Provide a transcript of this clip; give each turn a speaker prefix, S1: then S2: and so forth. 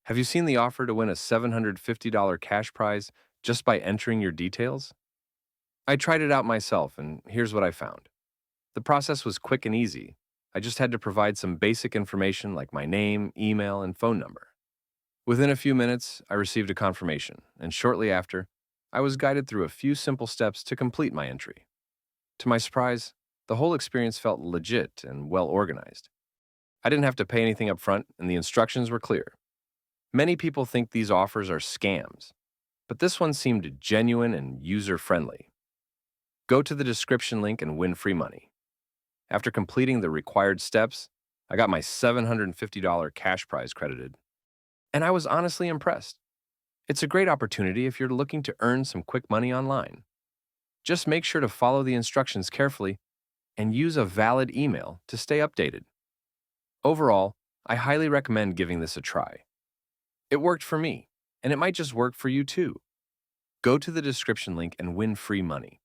S1: Have you seen the offer to win a $750 cash prize just by entering your details? I tried it out myself, and here's what I found. The process was quick and easy. I just had to provide some basic information like my name, email, and phone number. Within a few minutes, I received a confirmation, and shortly after, I was guided through a few simple steps to complete my entry. To my surprise, the whole experience felt legit and well organized. I didn't have to pay anything up front, and the instructions were clear. Many people think these offers are scams, but this one seemed genuine and user friendly. Go to the description link and win free money. After completing the required steps, I got my $750 cash prize credited, and I was honestly impressed. It's a great opportunity if you're looking to earn some quick money online. Just make sure to follow the instructions carefully and use a valid email to stay updated. Overall, I highly recommend giving this a try. It worked for me, and it might just work for you too. Go to the description link and win free money.